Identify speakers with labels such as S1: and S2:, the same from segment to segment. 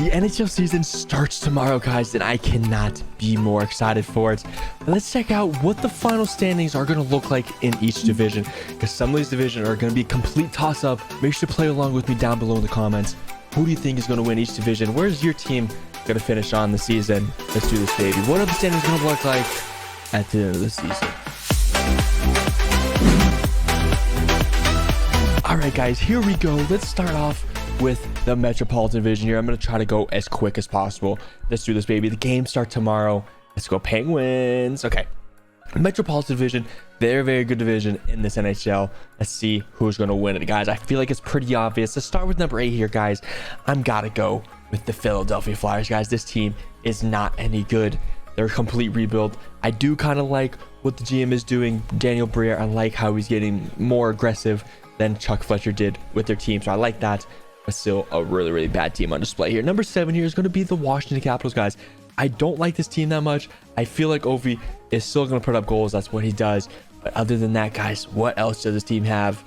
S1: The NHL season starts tomorrow, guys, and I cannot be more excited for it. But let's check out what the final standings are going to look like in each division, because some of these divisions are going to be a complete toss-up. Make sure to play along with me down below in the comments. Who do you think is going to win each division? Where's your team going to finish on the season? Let's do this, baby. What are the standings going to look like at the end of the season? All right, guys, here we go. Let's start off with the Metropolitan Division here. I'm going to try to go as quick as possible. Let's do this, baby. The games start tomorrow. Let's go Penguins. Okay. Metropolitan Division, very good division in this NHL. Let's see who's going to win it, guys. I feel like it's pretty obvious. Let's start with number 8 here, guys. I'm got to go with the Philadelphia Flyers, guys. This team is not any good. They're a complete rebuild. I do kind of like what the GM is doing. Daniel Briere, I like how he's getting more aggressive than Chuck Fletcher did with their team. So I like that. But still a really bad team on display here. Number 7 here is going to be the Washington Capitals, guys. I don't like this team that much. I feel like Ovi is still going to put up goals. That's what he does. But other than that, guys, what else does this team have?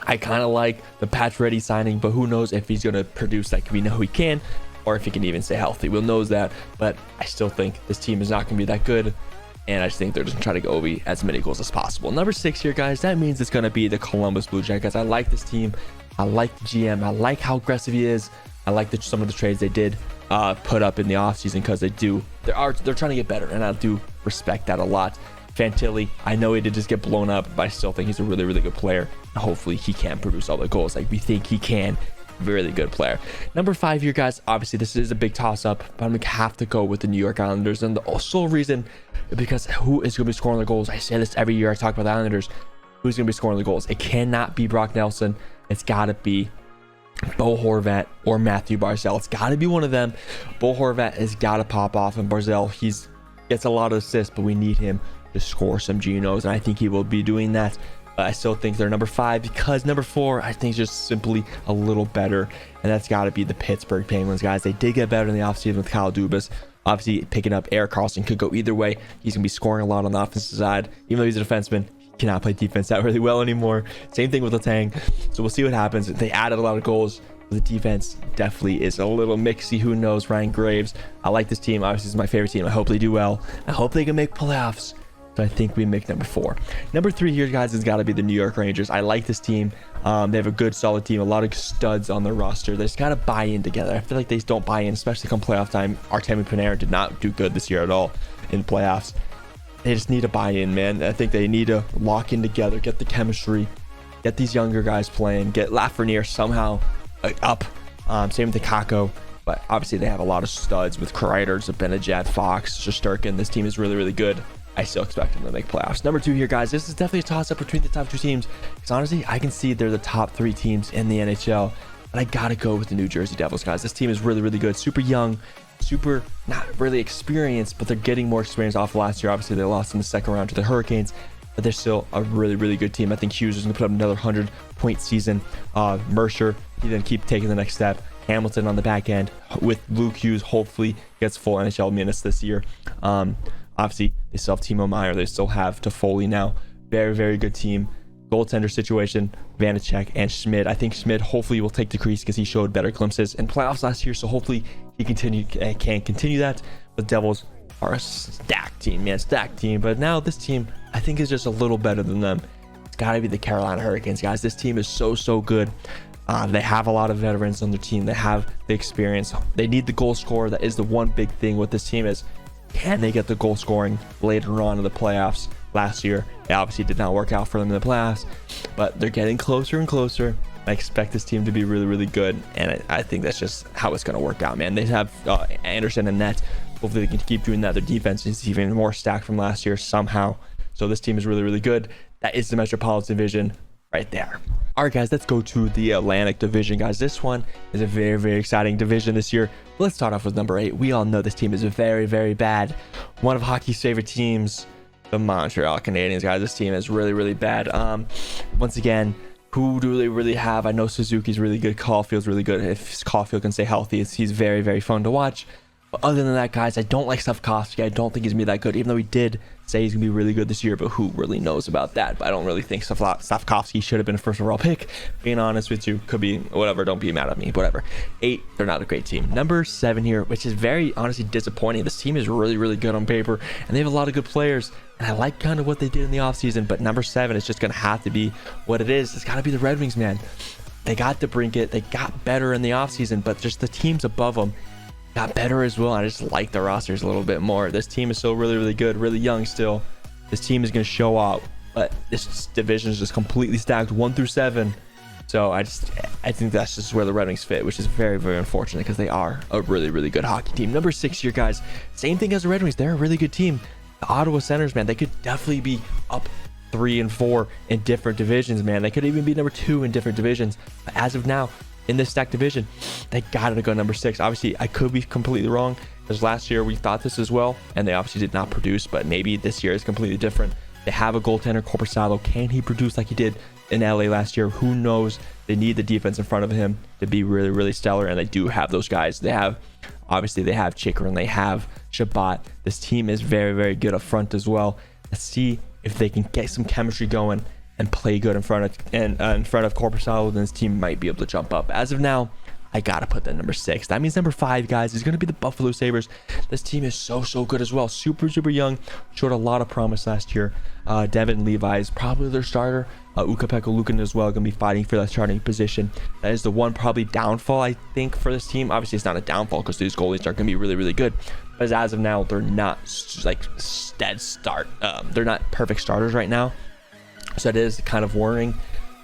S1: I kind of like the Patch Ready signing, but who knows if he's going to produce like we know he can, or if he can even stay healthy. We'll know that. But I still think this team is not going to be that good. And I just think they're just going to try to go Ovi as many goals as possible. Number 6 here, guys. That means it's going to be the Columbus Blue Jackets. I like this team. I like the GM. I like how aggressive he is. I like some of the trades they did put up in the offseason, because they're trying to get better, and I do respect that a lot. Fantilli, I know he did just get blown up, but I still think he's a really good player. Hopefully he can produce all the goals like we think he can. Really good player. Number 5 here, guys. Obviously this is a big toss-up, but I'm gonna have to go with the New York Islanders, and the sole reason because who is going to be scoring the goals? I say this every year I talk about the Islanders. Who's going to be scoring the goals? It cannot be Brock Nelson. It's got to be Bo Horvat or Matthew Barzal. It's got to be one of them. Bo Horvat has got to pop off, and Barzal, gets a lot of assists, but we need him to score some Genos, and I think he will be doing that. But I still think they're number 5, because number 4 I think is just simply a little better, and that's got to be the Pittsburgh Penguins, guys. They did get better in the offseason with Kyle Dubas. Obviously picking up Erik Karlsson could go either way. He's gonna be scoring a lot on the offensive side. Even though he's a defenseman, he cannot play defense that really well anymore. Same thing with Letang. So we'll see what happens. They added a lot of goals. The defense definitely is a little mixy. Who knows? Ryan Graves. I like this team. Obviously, it's my favorite team. I hope they do well. I hope they can make playoffs. So I think we make number 4. Number 3 here, guys, has got to be the New York Rangers. I like this team. They have a good, solid team. A lot of studs on their roster. They just got to buy in together. I feel like they just don't buy in, especially come playoff time. Artemi Panarin did not do good this year at all in playoffs. They just need to buy in, man. I think they need to lock in together, get the chemistry, get these younger guys playing, get Lafreniere somehow up. Same with the Kako. But obviously they have a lot of studs with Kreider, Zibanejad, Fox, Shesterkin. This team is really good. I still expect them to make playoffs. Number 2 here, guys. This is definitely a toss-up between the top 2 teams, because honestly, I can see they're the top 3 teams in the NHL, but I gotta go with the New Jersey Devils, guys. This team is really good. Super young, super not really experienced, but they're getting more experience off of last year. Obviously, they lost in the second round to the Hurricanes, but they're still a really good team. I think Hughes is gonna put up another 100-point season. Mercer, he then keep taking the next step. Hamilton on the back end with Luke Hughes, hopefully gets full NHL minutes this year. Obviously, they still have Timo Meier. They still have Toffoli now. Very good team. Goaltender situation, Vanacek and Schmid. I think Schmid hopefully will take the crease, because he showed better glimpses in playoffs last year. So hopefully he can continue that. But Devils are a stacked team, man. Stacked team. But now this team, I think, is just a little better than them. It's got to be the Carolina Hurricanes, guys. This team is so good. They have a lot of veterans on their team. They have the experience. They need the goal scorer. That is the one big thing with this team is, can they get the goal scoring later on in the playoffs? Last year, it obviously did not work out for them in the playoffs, but they're getting closer and closer. I expect this team to be really good, and I think that's just how it's going to work out, man. They have Anderson and net. Hopefully they can keep doing that. Their defense is even more stacked from last year somehow. So this team is really good. That is the Metropolitan Division right there. All right, guys, let's go to the Atlantic Division, guys. This one is a very exciting division this year. Let's start off with number 8. We all know this team is very bad. One of hockey's favorite teams, the Montreal Canadiens, guys. This team is really bad. Once again, who do they really have? I know Suzuki's really good. Caulfield's really good. If Caulfield can stay healthy, he's very fun to watch. But other than that, guys, I don't like Slavkovsky. I don't think he's gonna be that good, even though he did say he's gonna be really good this year, but who really knows about that? But I don't really think Slavkovsky should have been a first overall pick, being honest with you. Could be whatever, don't be mad at me, whatever. 8, they're not a great team. Number 7 here, which is very honestly disappointing. This team is really, really good on paper, and they have a lot of good players, and I like kind of what they did in the offseason, but number 7 is just gonna have to be what it is. It's gotta be the Red Wings, man. They got to bring it, they got better in the offseason, but just the teams above them got better as well. I just like the rosters a little bit more. This team is still really, really good, really young still. This team is going to show up, but this division is just completely stacked 1 through 7. So I think that's just where the Red Wings fit, which is very, very unfortunate because they are a really, really good hockey team. Number 6 here, guys, same thing as the Red Wings. They're a really good team. The Ottawa Senators, man, they could definitely be up 3 and 4 in different divisions, man. They could even be number 2 in different divisions. But as of now, in this stacked division, they gotta go number 6. Obviously, I could be completely wrong because last year we thought this as well, and they obviously did not produce, but maybe this year is completely different. They have a goaltender, Korpisalo. Can he produce like he did in LA last year? Who knows? They need the defense in front of him to be really, really stellar, and they do have those guys. They have Chikrin, they have Shabbat. This team is very, very good up front as well. Let's see if they can get some chemistry going and play good in front of Korpisalo, then this team might be able to jump up. As of now, I gotta put that number 6. That means number 5, guys, is gonna be the Buffalo Sabres. This team is so good as well. Super young, showed a lot of promise last year. Devin Levi is probably their starter. Ukko-Pekka Luukkonen as well, gonna be fighting for that starting position. That is the one probably downfall, I think, for this team. Obviously, it's not a downfall because these goalies are gonna be really, really good. But as of now, they're not like dead start. They're not perfect starters right now. So it is kind of worrying.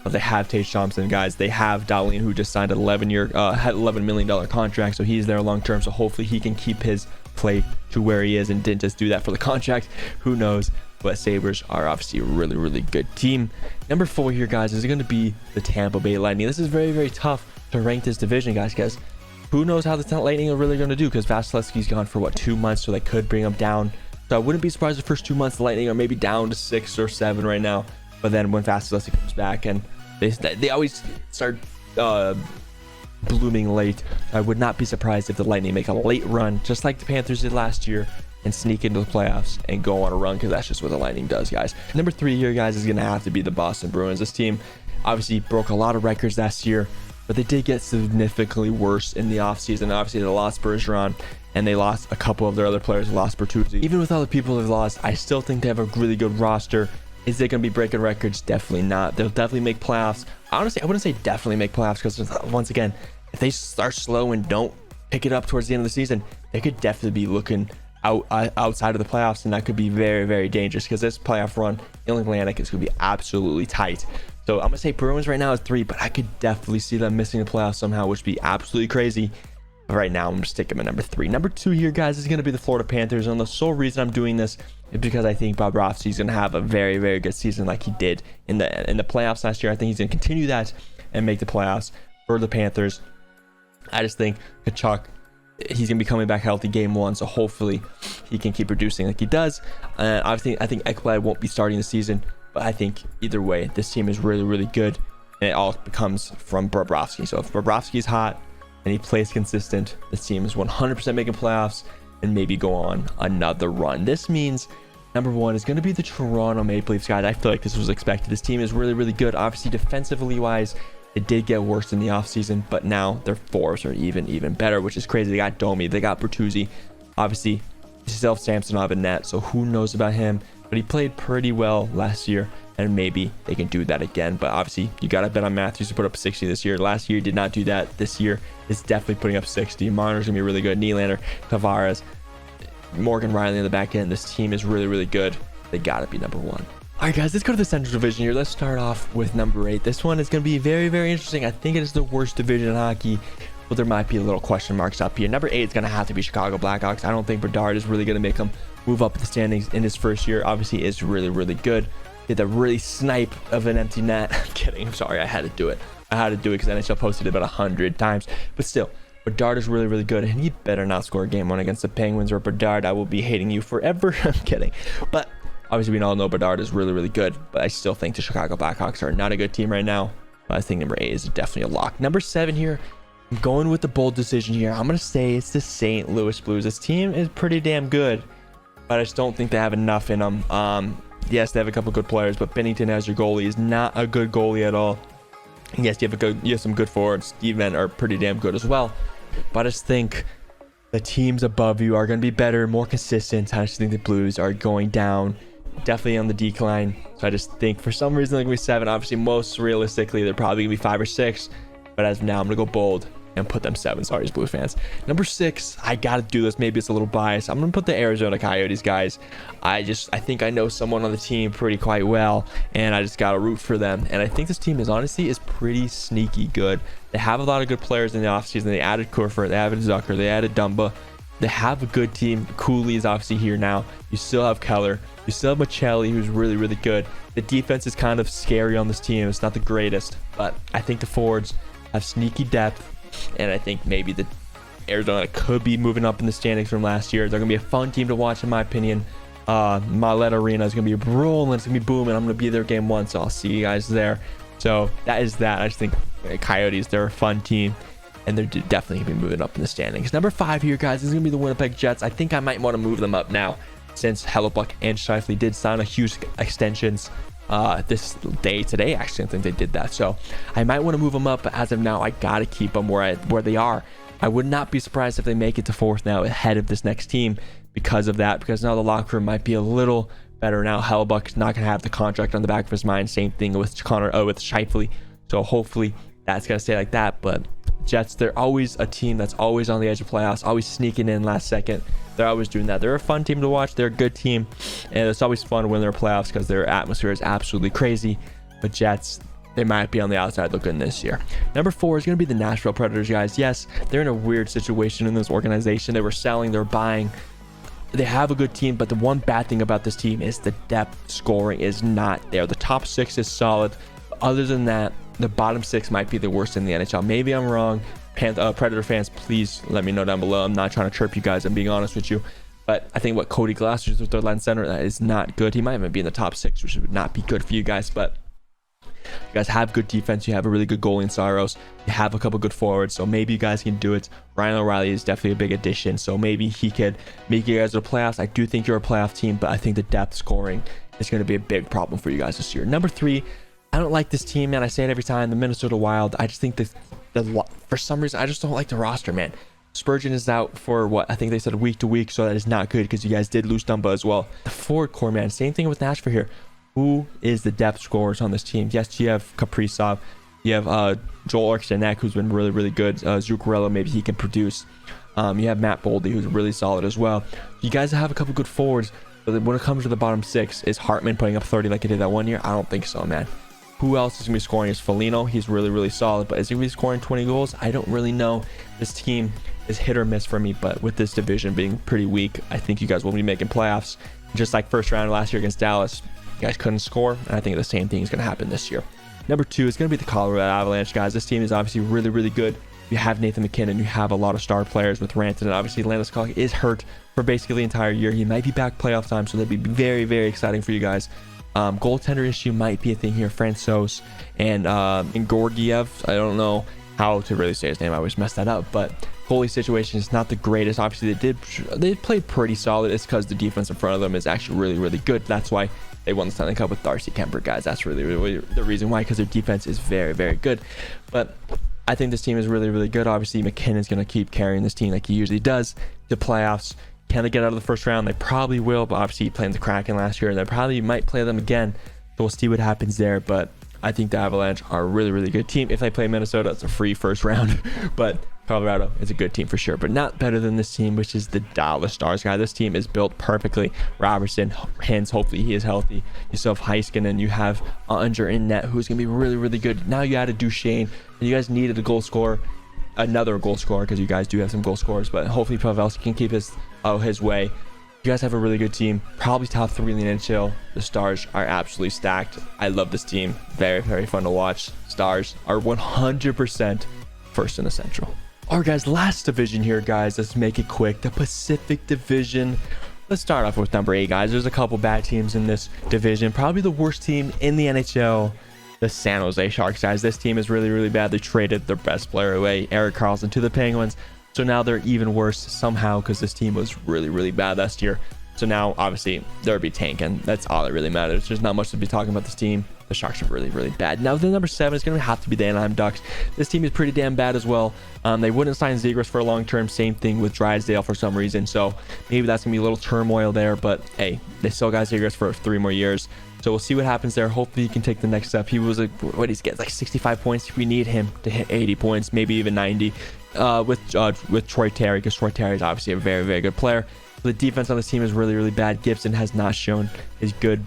S1: But they have Tage Thompson, guys. They have Dahlin, who just signed an $11 million contract. So he's there long term. So hopefully he can keep his play to where he is and didn't just do that for the contract. Who knows? But Sabres are obviously a really, really good team. Number 4 here, guys, is going to be the Tampa Bay Lightning. This is very, very tough to rank this division, guys, because who knows how the Lightning are really going to do, because Vasilevsky's gone for, 2 months, so they could bring him down. So I wouldn't be surprised the first 2 months the Lightning are maybe down to 6 or 7 right now. But then when Vasilevsky comes back, and they always start blooming late, I would not be surprised if the Lightning make a late run, just like the Panthers did last year, and sneak into the playoffs and go on a run, because that's just what the Lightning does, guys. Number 3 here, guys, is going to have to be the Boston Bruins. This team obviously broke a lot of records last year, but they did get significantly worse in the offseason. Obviously, they lost Bergeron, and they lost a couple of their other players. They lost Bertuzzi. Even with all the people they've lost, I still think they have a really good roster. Is it going to be breaking records? Definitely not. They'll definitely make playoffs. Honestly, I wouldn't say definitely make playoffs, because once again, if they start slow and don't pick it up towards the end of the season, they could definitely be looking outside of the playoffs, and that could be very, very dangerous, because this playoff run in the Atlantic is going to be absolutely tight. So I'm going to say Bruins right now is 3, but I could definitely see them missing the playoffs somehow, which would be absolutely crazy. But right now, I'm going to stick them at number 3. Number 2 here, guys, is going to be the Florida Panthers, and the sole reason I'm doing this is because I think Bobrovsky is going to have a very, very good season like he did in the playoffs last year. I think he's going to continue that and make the playoffs for the Panthers. I just think Kachuk, he's going to be coming back healthy game 1, so hopefully he can keep producing like he does. I think Ekblad won't be starting the season, but I think either way, this team is really, really good, and it all comes from Bobrovsky. So if Bobrovsky's hot and he plays consistent, this team is 100% making playoffs and maybe go on another run. This means number 1 is going to be the Toronto Maple Leafs, guys. I feel like this was expected. This team is really, really good. Obviously, defensively wise, it did get worse in the offseason, but now their forwards are even better, which is crazy. They got Domi, they got Bertuzzi. Obviously, still have Samsonov in net, so who knows about him? But he played pretty well last year, and maybe they can do that again. But obviously, you got to bet on Matthews to put up 60 this year. Last year, did not do that. This year is definitely putting up 60. Marner's going to be really good. Nylander, Tavares, Morgan Riley in the back end. This team is really, really good. They got to be number 1. All right, guys, let's go to the Central Division here. Let's start off with number 8. This one is going to be very, very interesting. I think it is the worst division in hockey, but there might be a little question marks up here. Number 8 is going to have to be Chicago Blackhawks. I don't think Bedard is really going to make them move up the standings in his first year. Obviously, is really, really good. Did that really snipe of an empty net. I'm kidding. I'm sorry. I had to do it. Because NHL posted it about 100 times. But still, Bedard is really, really good, and he better not score a game 1 against the Penguins, or Bedard, I will be hating you forever. I'm kidding. But obviously, we all know Bedard is really, really good, but I still think the Chicago Blackhawks are not a good team right now. But I think number 8 is definitely a lock. Number 7 here, I'm going with the bold decision here. I'm going to say it's the St. Louis Blues. This team is pretty damn good, but I just don't think they have enough in them. Yes, they have a couple good players, but Binnington as your goalie is not a good goalie at all. And yes, you have some good forwards. Steven are pretty damn good as well. But I just think the teams above you are going to be better, more consistent. I just think the Blues are going down, definitely on the decline. So I just think for some reason they're going to be 7. Obviously, most realistically, they're probably going to be 5 or 6. But as of now, I'm going to go bold and put them 7. Sorry, Blues fans. Number 6, I got to do this. Maybe it's a little biased. I'm going to put the Arizona Coyotes, guys. I think I know someone on the team pretty quite well, and I just got to root for them. And I think this team is pretty sneaky good. They have a lot of good players in the offseason. They added Kurfer, they added Zucker, they added Dumba. They have a good team. Cooley is obviously here now. You still have Keller. You still have Michelli, who's really, really good. The defense is kind of scary on this team. It's not the greatest, but I think the forwards have sneaky depth. And I think maybe the Arizona could be moving up in the standings from last year. They're going to be a fun team to watch, in my opinion. Marlette Arena is going to be rolling. It's going to be booming. I'm going to be there game 1, so I'll see you guys there. So that is that. I just think Coyotes, they're a fun team, and they're definitely going to be moving up in the standings. Number 5 here, guys, is going to be the Winnipeg Jets. I think I might want to move them up now, since Hellebuck and Scheifele did sign a huge extensions this day today. Actually, I think they did that, so I might want to move them up, but as of now, I gotta keep them where they are. I would not be surprised if they make it to 4th now, ahead of this next team, because of that, because now the locker room might be a little better now. Hellebuck's not gonna have the contract on the back of his mind. Same thing with with Scheifele, so hopefully that's gonna stay like that. But Jets, they're always a team that's always on the edge of playoffs, always sneaking in last second. They're always doing that. They're a fun team to watch. They're a good team, and it's always fun when they're playoffs because their atmosphere is absolutely crazy. But Jets, they might be on the outside looking this year. Number 4 is going to be the Nashville Predators, guys. Yes, they're in a weird situation in this organization. They were selling, they're buying. They have a good team, but the one bad thing about this team is the depth scoring is not there. The top 6 is solid. Other than that, the bottom 6 might be the worst in the NHL. Maybe I'm wrong. Predator fans, please let me know down below. I'm not trying to chirp you guys. I'm being honest with you. But I think what Cody Glass is with their line center, that is not good. He might even be in the top 6, which would not be good for you guys. But you guys have good defense. You have a really good goalie in Saros. You have a couple good forwards. So maybe you guys can do it. Ryan O'Reilly is definitely a big addition. So maybe he could make you guys to the playoffs. I do think you're a playoff team, but I think the depth scoring is going to be a big problem for you guys this year. Number 3, I don't like this team, man. I say it every time. The Minnesota Wild. I just think that for some reason, I just don't like the roster, man. Spurgeon is out for what I think they said week to week, so that is not good because you guys did lose Dumba as well. The forward core, man. Same thing with Nashville here. Who is the depth scorers on this team? Yes, you have Kaprizov. You have Joel Orkstanek, who's been really, really good. Zuccarello, maybe he can produce. You have Matt Boldy, who's really solid as well. You guys have a couple good forwards, but when it comes to the bottom 6, is Hartman putting up 30 like he did that one year? I don't think so, man. Who else is going to be scoring is Foligno. He's really, really solid, but is he going to be scoring 20 goals? I don't really know. This team is hit or miss for me, but with this division being pretty weak, I think you guys will be making playoffs. Just like first round last year against Dallas, you guys couldn't score, and I think the same thing is going to happen this year. Number 2 is going to be the Colorado Avalanche, guys. This team is obviously really, really good. You have Nathan McKinnon. You have a lot of star players with Rantanen, and obviously Landeskog is hurt for basically the entire year. He might be back playoff time, so that'd be very, very exciting for you guys. Goaltender issue might be a thing here. Francouz and Gorgiev. I don't know how to really say his name. I always mess that up, but goalie situation is not the greatest. Obviously, they played pretty solid. It's because the defense in front of them is actually really, really good. That's why they won the Stanley Cup with Darcy Kemper, guys. That's really, really the reason why, because their defense is very, very good. But I think this team is really, really good. Obviously, McKinnon's going to keep carrying this team like he usually does to playoffs. Can they get out of the first round? They probably will, but obviously he played the Kraken last year, and they probably might play them again. So we'll see what happens there. But I think the Avalanche are a really, really good team. If they play Minnesota, it's a free first round. But Colorado is a good team for sure, but not better than this team, which is the Dallas Stars, guy. This team is built perfectly. Robertson, Hens, hopefully he is healthy. You still have Heiskanen, you have Unger in net, who's going to be really, really good. Now you added Duchesne, and you guys needed a goal scorer, another goal scorer, because you guys do have some goal scorers, but hopefully Pavelski can keep his way. You guys have a really good team, probably top 3 in the NHL. The Stars are absolutely stacked. I love this team. Very, very fun to watch. Stars are 100% first in the Central. All right, guys, last division here, guys. Let's make it quick. The Pacific Division. Let's start off with number 8, guys. There's a couple bad teams in this division. Probably the worst team in the NHL. the San Jose Sharks, guys. This team is really, really bad. They traded their best player away, Erik Karlsson, to the Penguins. So now they're even worse somehow because this team was really, really bad last year. So now, obviously, they'll be tanking. That's all that really matters. There's not much to be talking about this team. The Sharks are really, really bad. Now, the number 7 is going to have to be the Anaheim Ducks. This team is pretty damn bad as well. They wouldn't sign Zegras for a long term. Same thing with Drysdale for some reason. So maybe that's going to be a little turmoil there. But hey, they still got Zegras for 3 more years. So we'll see what happens there. Hopefully, he can take the next step. He was like, what he's getting, like 65 points. We need him to hit 80 points, maybe even 90 with Troy Terry, because Troy Terry is obviously a very, very good player. The defense on this team is really, really bad. Gibson has not shown his good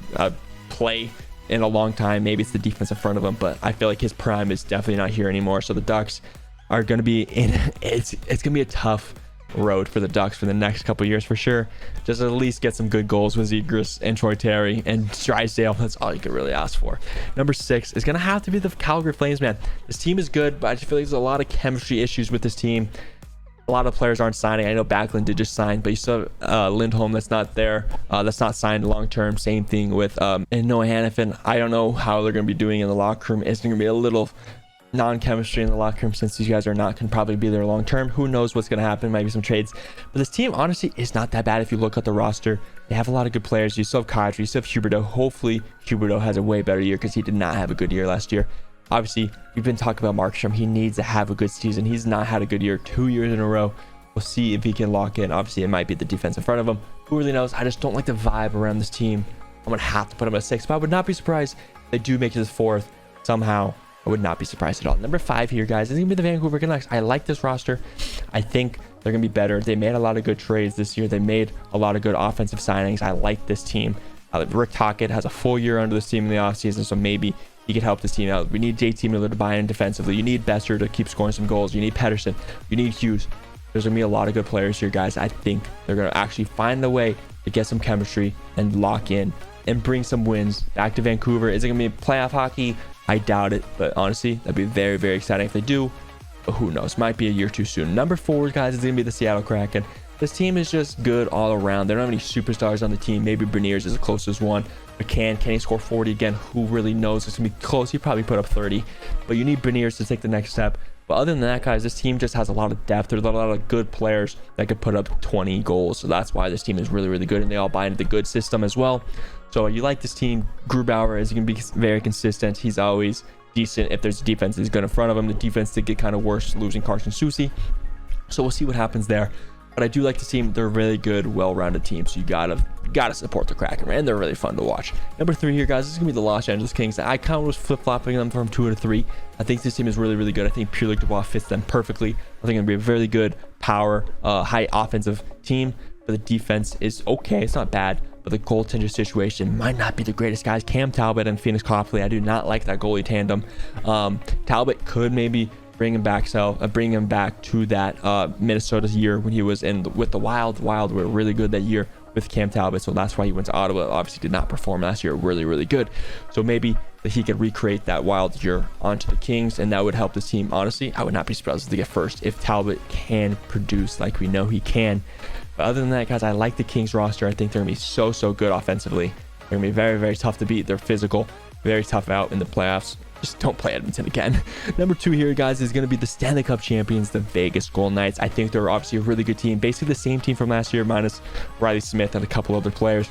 S1: play in a long time. Maybe it's the defense in front of him, but I feel like his prime is definitely not here anymore. So the Ducks are going to be in. It's going to be a tough road for the Ducks for the next couple of years for sure. Just at least get some good goals with Zegras and Troy Terry and Drysdale. That's all you could really ask for. Number 6 is going to have to be the Calgary Flames, man. This team is good, but I just feel like there's a lot of chemistry issues with this team. A lot of players aren't signing. I know Backlund did just sign, but you still have Lindholm that's not there. That's not signed long term. Same thing with and Noah Hannafin. I don't know how they're going to be doing in the locker room. It's going to be a little non-chemistry in the locker room since these guys are not, can probably be there long term. Who knows what's going to happen? Might be some trades. But this team, honestly, is not that bad if you look at the roster. They have a lot of good players. You still have Kadri. You still have Huberdeau. Hopefully, Huberdeau has a way better year because he did not have a good year last year. Obviously, we've been talking about Markstrom. He needs to have a good season. He's not had a good year 2 years in a row. We'll see if he can lock in. Obviously, it might be the defense in front of him. Who really knows? I just don't like the vibe around this team. I'm going to have to put him at 6. But I would not be surprised if they do make it to 4th somehow. I would not be surprised at all. Number 5 here, guys, is going to be the Vancouver Canucks. I like this roster. I think they're going to be better. They made a lot of good trades this year. They made a lot of good offensive signings. I like this team. Rick Tocchet has a full year under this team in the offseason, so maybe he could help this team out. We need JT Miller to buy in defensively. You need Besser to keep scoring some goals. You need Pettersson. You need Hughes. There's going to be a lot of good players here, guys. I think they're going to actually find a way to get some chemistry and lock in and bring some wins back to Vancouver. Is it going to be playoff hockey? I doubt it, but honestly, that'd be very, very exciting if they do. But who knows? Might be a year too soon. Number 4, guys, is going to be the Seattle Kraken. This team is just good all around. They don't have any superstars on the team. Maybe Beniers is the closest one. But can he score 40 again? Who really knows? It's going to be close. He probably put up 30. But you need Beniers to take the next step. But other than that, guys, this team just has a lot of depth. There's a lot of good players that could put up 20 goals. So that's why this team is really, really good. And they all buy into the good system as well. So you like this team. Grubauer is going to be very consistent. He's always decent. If there's a defense that's good in front of him, the defense did get kind of worse losing Carson Soucy. So we'll see what happens there. But I do like the team. They're a really good, well-rounded team. So you gotta support the Kraken, man. And they're really fun to watch. Number 3 here, guys, this is gonna be the Los Angeles Kings. I kind of was flip-flopping them from 2 to 3. I think this team is really, really good. I think Pierre-Luc Dubois fits them perfectly. I think it'll be a very good power, high offensive team. But the defense is okay. It's not bad. But the goaltender situation might not be the greatest, guys. Cam Talbot and Phoenix Copley. I do not like that goalie tandem. Talbot could maybe bring him back to that Minnesota year when he was with the Wild. Wild were really good that year with Cam Talbot, so that's why he went to Ottawa. Obviously did not perform last year. Really, really good. So maybe that he could recreate that Wild year onto the Kings, and that would help this team. Honestly, I would not be surprised to get first if Talbot can produce like we know he can. But other than that, guys, I like the Kings roster. I think they're going to be so good offensively. They're going to be very, very tough to beat. They're physical, very tough out in the playoffs. Just don't play Edmonton again. Number 2 here, guys, is going to be the Stanley Cup champions, the Vegas Golden Knights. I think they're obviously a really good team. Basically the same team from last year, minus Riley Smith and a couple other players.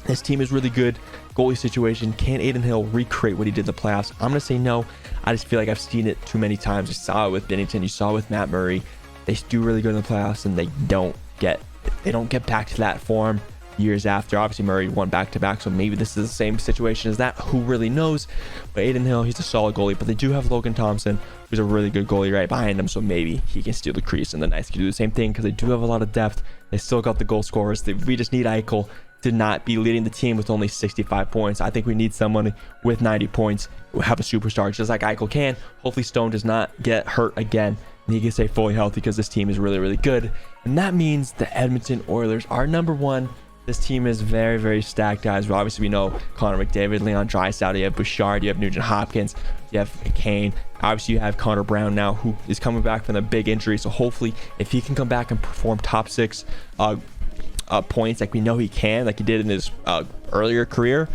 S1: This team is really good. Goalie situation. Can Adin Hill recreate what he did in the playoffs? I'm going to say no. I just feel like I've seen it too many times. You saw it with Binnington. You saw it with Matt Murray. They do really good in the playoffs, and they don't get back to that form years after. Obviously Murray won back-to-back, so maybe this is the same situation as that. Who really knows? But Adin Hill, he's a solid goalie, but they do have Logan Thompson, who's a really good goalie right behind him, so maybe he can steal the crease, and the Knights can do the same thing because they do have a lot of depth. They still got the goal scorers. We just need Eichel to not be leading the team with only 65 points. I think we need someone with 90 points who have a superstar just like Eichel can. Hopefully Stone does not get hurt again and he can stay fully healthy because this team is really, really good. And that means the Edmonton Oilers are number 1. This team is very, very stacked, guys. Well, obviously, we know Connor McDavid, Leon Draisaitl, you have Bouchard, you have Nugent Hopkins, you have Kane. Obviously, you have Connor Brown now, who is coming back from a big injury. So hopefully, if he can come back and perform top 6 points like we know he can, like he did in his earlier career,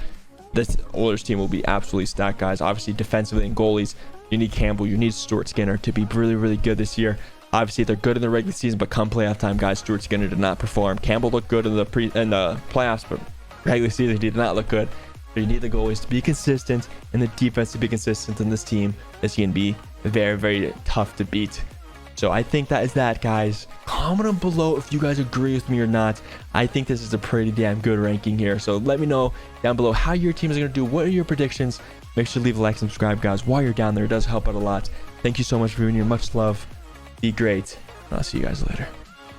S1: this Oilers team will be absolutely stacked, guys. Obviously, defensively and goalies, you need Campbell, you need Stuart Skinner to be really, really good this year. Obviously, they're good in the regular season, but come playoff time, guys, Stuart Skinner did not perform. Campbell looked good in the playoffs, but regular season he did not look good. So you need the goalies to be consistent and the defense to be consistent, and this team is going to be very, very tough to beat. So I think that is that, guys. Comment below if you guys agree with me or not. I think this is a pretty damn good ranking here. So let me know down below how your team is going to do. What are your predictions? Make sure to leave a like, subscribe, guys, while you're down there. It does help out a lot. Thank you so much for being here. Much love. Be great. I'll see you guys later.